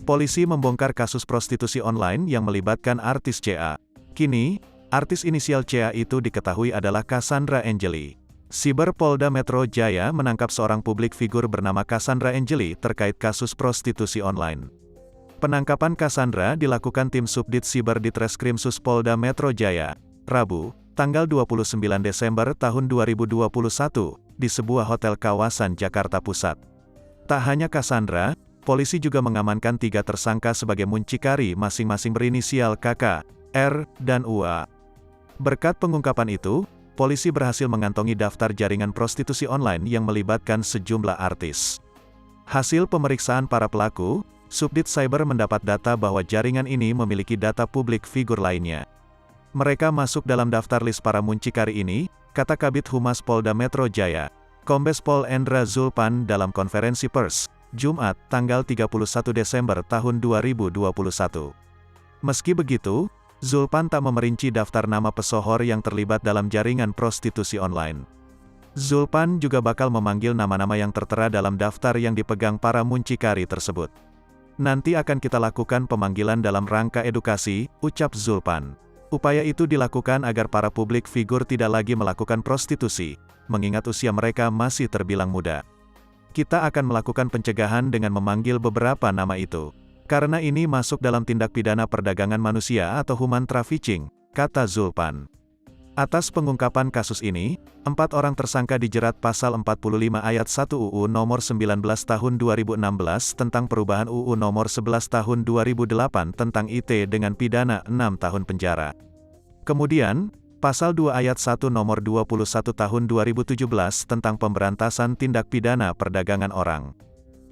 Polisi membongkar kasus prostitusi online yang melibatkan artis CA. Kini, artis inisial CA itu diketahui adalah Cassandra Angeli. Siber Polda Metro Jaya menangkap seorang publik figur bernama Cassandra Angeli terkait kasus prostitusi online. Penangkapan Cassandra dilakukan tim Subdit Siber Ditreskrimsus Polda Metro Jaya, Rabu, tanggal 29 Desember tahun 2021, di sebuah hotel kawasan Jakarta Pusat. Tak hanya Cassandra, polisi juga mengamankan 3 tersangka sebagai muncikari masing-masing berinisial KK, R, dan UA. Berkat pengungkapan itu, polisi berhasil mengantongi daftar jaringan prostitusi online yang melibatkan sejumlah artis. Hasil pemeriksaan para pelaku, Subdit Cyber mendapat data bahwa jaringan ini memiliki data publik figur lainnya. Mereka masuk dalam daftar list para muncikari ini, kata Kabid Humas Polda Metro Jaya, Kombes Pol Endra Zulpan dalam konferensi pers, Jumat, tanggal 31 Desember tahun 2021. Meski begitu, Zulpan tak memerinci daftar nama pesohor yang terlibat dalam jaringan prostitusi online. Zulpan juga bakal memanggil nama-nama yang tertera dalam daftar yang dipegang para muncikari tersebut. Nanti akan kita lakukan pemanggilan dalam rangka edukasi, ucap Zulpan. Upaya itu dilakukan agar para publik figur tidak lagi melakukan prostitusi, mengingat usia mereka masih terbilang muda. Kita akan melakukan pencegahan dengan memanggil beberapa nama itu. Karena ini masuk dalam tindak pidana perdagangan manusia atau human trafficking, kata Zulpan. Atas pengungkapan kasus ini, 4 orang tersangka dijerat pasal 45 ayat 1 UU nomor 19 tahun 2016 tentang perubahan UU nomor 11 tahun 2008 tentang IT dengan pidana 6 tahun penjara. Kemudian, Pasal 2 Ayat 1 Nomor 21 Tahun 2017 tentang pemberantasan tindak pidana perdagangan orang.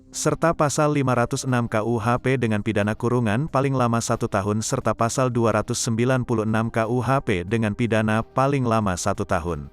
Serta Pasal 506 KUHP dengan pidana kurungan paling lama 1 tahun serta Pasal 296 KUHP dengan pidana paling lama 1 tahun.